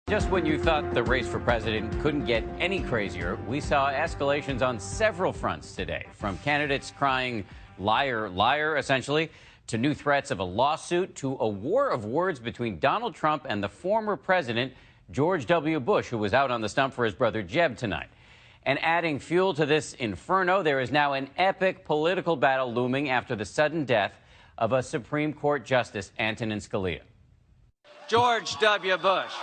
Just when you thought the race for president couldn't get any crazier, we saw escalations on several fronts today, from candidates crying liar, liar, essentially, to new threats of a lawsuit, to a war of words between Donald Trump and the former president, George W. Bush, who was out on the stump for his brother Jeb tonight. And adding fuel to this inferno, there is now an epic political battle looming after the sudden death of a Supreme Court Justice, Antonin Scalia. George W. Bush.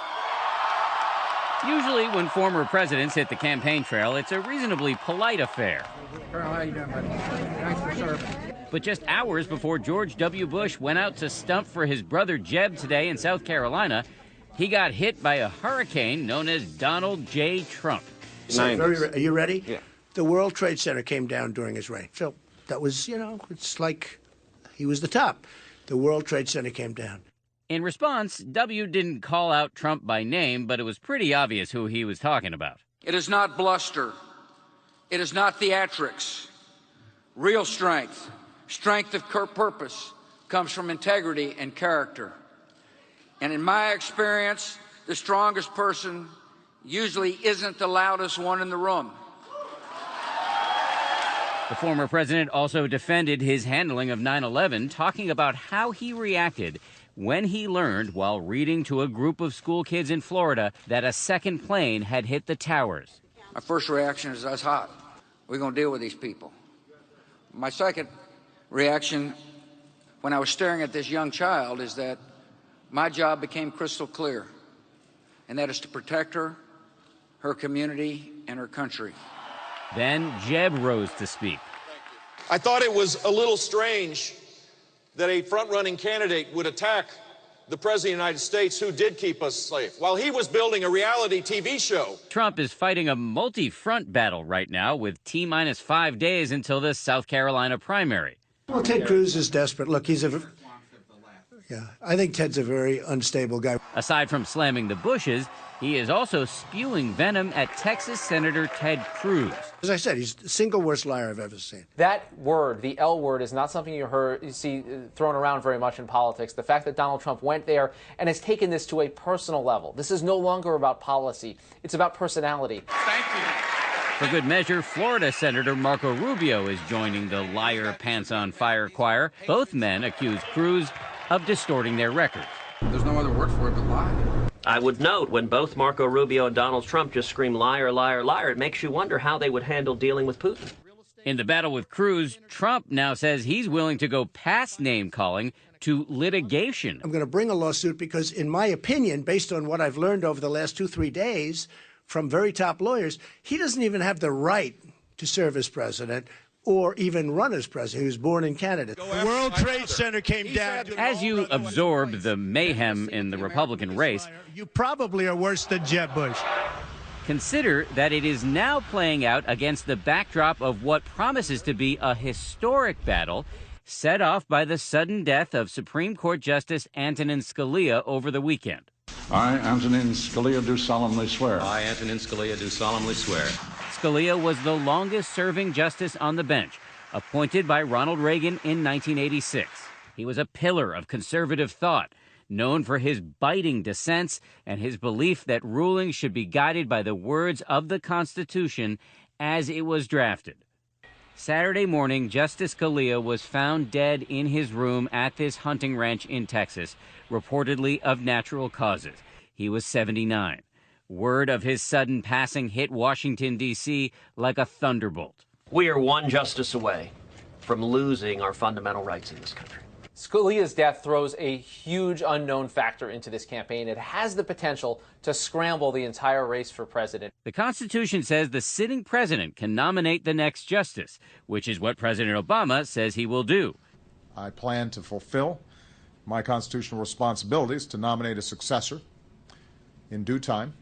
Usually when former presidents hit the campaign trail, it's a reasonably polite affair. Colonel, how you doing, buddy? Thanks for serving. But just hours before George W. Bush went out to stump for his brother Jeb today in South Carolina, he got hit by a hurricane known as Donald J. Trump. Are you ready? Yeah. The World Trade Center came down during his reign. So that was, it's like he was the top. The World Trade Center came down. In response, W didn't call out Trump by name, but it was pretty obvious who he was talking about. It is not bluster. It is not theatrics. Real strength, strength of purpose, comes from integrity and character. And in my experience, the strongest person usually isn't the loudest one in the room. The former president also defended his handling of 9/11, talking about how he reacted when he learned while reading to a group of school kids in Florida that a second plane had hit the towers. My first reaction is, that's hot. We're going to deal with these people. My second reaction when I was staring at this young child is that my job became crystal clear, and that is to protect her, her community, and her country. Then Jeb rose to speak. I thought it was a little strange that a front-running candidate would attack the President of the United States, who did keep us safe, while he was building a reality TV show. Trump is fighting a multi-front battle right now with T-minus 5 days until the South Carolina primary. Well, Ted Cruz is desperate. Look, I think Ted's a very unstable guy. Aside from slamming the Bushes, he is also spewing venom at Texas Senator Ted Cruz. As I said, he's the single worst liar I've ever seen. That word, the L word, is not something you see thrown around very much in politics. The fact that Donald Trump went there and has taken this to a personal level. This is no longer about policy. It's about personality. Thank you. For good measure, Florida Senator Marco Rubio is joining the liar pants on fire choir. Both men accuse Cruz of distorting their records. There's no other word for it but lie. I would note, when both Marco Rubio and Donald Trump just scream liar, liar, liar, it makes you wonder how they would handle dealing with Putin. In the battle with Cruz, Trump now says he's willing to go past name-calling to litigation. I'm going to bring a lawsuit because, in my opinion, based on what I've learned over the last 2-3 days from very top lawyers, he doesn't even have the right to serve as president or even run as president. He was born in Canada. The World Trade Center came down. As you absorb the mayhem in the Republican race, You probably are worse than Jeb Bush. consider that it is now playing out against the backdrop of what promises to be a historic battle set off by the sudden death of Supreme Court Justice Antonin Scalia over the weekend. I, Antonin Scalia, do solemnly swear. I, Antonin Scalia, do solemnly swear. Scalia was the longest-serving justice on the bench, appointed by Ronald Reagan in 1986. He was a pillar of conservative thought, known for his biting dissents and his belief that rulings should be guided by the words of the Constitution as it was drafted. Saturday morning, Justice Scalia was found dead in his room at this hunting ranch in Texas, reportedly of natural causes. He was 79. Word of his sudden passing hit Washington, D.C. like a thunderbolt. We are one justice away from losing our fundamental rights in this country. Scalia's death throws a huge unknown factor into this campaign. It has the potential to scramble the entire race for president. The Constitution says the sitting president can nominate the next justice, which is what President Obama says he will do. I plan to fulfill my constitutional responsibilities to nominate a successor in due time.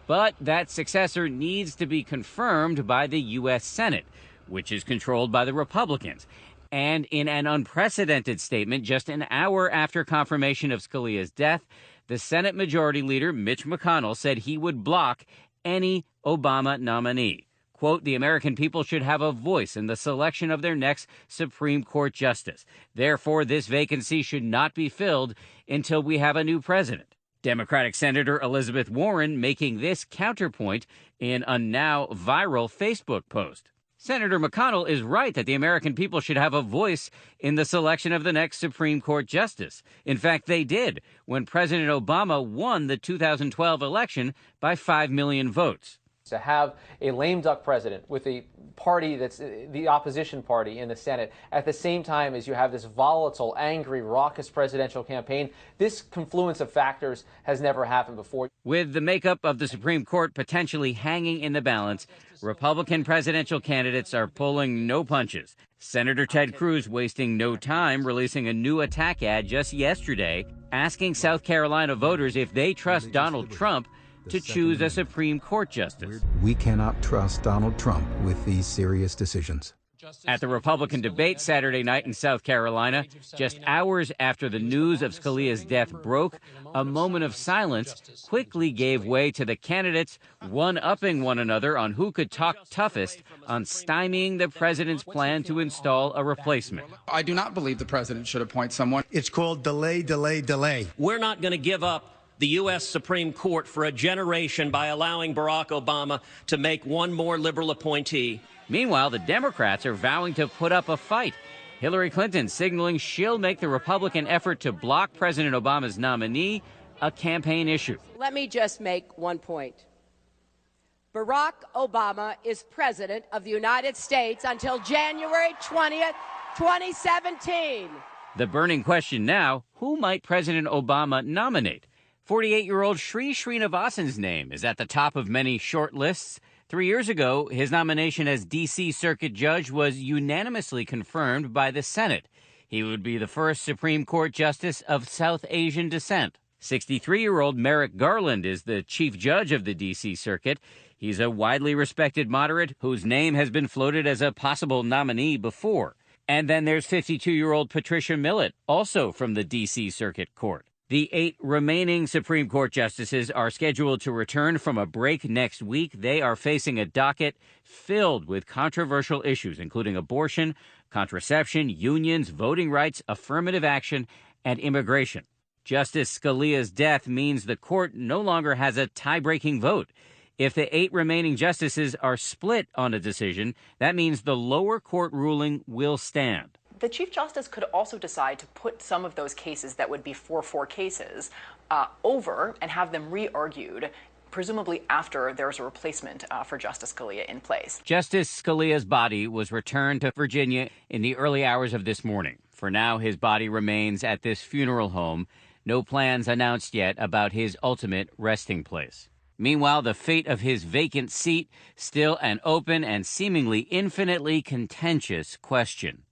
But that successor needs to be confirmed by the U.S. Senate, which is controlled by the Republicans. And in an unprecedented statement just an hour after confirmation of Scalia's death, the Senate Majority Leader Mitch McConnell said he would block any Obama nominee. Quote, the American people should have a voice in the selection of their next Supreme Court justice. Therefore, this vacancy should not be filled until we have a new president. Democratic Senator Elizabeth Warren making this counterpoint in a now viral Facebook post. Senator McConnell is right that the American people should have a voice in the selection of the next Supreme Court justice. In fact, they did when President Obama won the 2012 election by 5 million votes. To have a lame duck president with a party that's the opposition party in the Senate at the same time as you have this volatile, angry, raucous presidential campaign, this confluence of factors has never happened before. With the makeup of the Supreme Court potentially hanging in the balance, Republican presidential candidates are pulling no punches. Senator Ted Cruz wasting no time releasing a new attack ad just yesterday, asking South Carolina voters if they trust Donald Trump to choose a Supreme Court justice. We cannot trust Donald Trump with these serious decisions. At the Republican debate Saturday night in South Carolina, just hours after the news of Scalia's death broke, a moment of silence quickly gave way to the candidates one-upping one another on who could talk toughest on stymieing the president's plan to install a replacement. I do not believe the president should appoint someone. It's called delay, delay, delay. We're not going to give up the U.S. Supreme Court for a generation by allowing Barack Obama to make one more liberal appointee. Meanwhile, the Democrats are vowing to put up a fight. Hillary Clinton signaling she'll make the Republican effort to block President Obama's nominee a campaign issue. Let me just make one point. Barack Obama is president of the United States until January 20th, 2017. The burning question now, who might President Obama nominate? 48-year-old Sri Srinivasan's name is at the top of many short lists. 3 years ago, his nomination as D.C. Circuit Judge was unanimously confirmed by the Senate. He would be the first Supreme Court justice of South Asian descent. 63-year-old Merrick Garland is the Chief Judge of the D.C. Circuit. He's a widely respected moderate whose name has been floated as a possible nominee before. And then there's 52-year-old Patricia Millett, also from the D.C. Circuit Court. The 8 remaining Supreme Court justices are scheduled to return from a break next week. They are facing a docket filled with controversial issues, including abortion, contraception, unions, voting rights, affirmative action, and immigration. Justice Scalia's death means the court no longer has a tie-breaking vote. If the 8 remaining justices are split on a decision, that means the lower court ruling will stand. The Chief Justice could also decide to put some of those cases that would be 4-4 cases over and have them re-argued, presumably after there's a replacement for Justice Scalia in place. Justice Scalia's body was returned to Virginia in the early hours of this morning. For now, his body remains at this funeral home. No plans announced yet about his ultimate resting place. Meanwhile, the fate of his vacant seat, still an open and seemingly infinitely contentious question.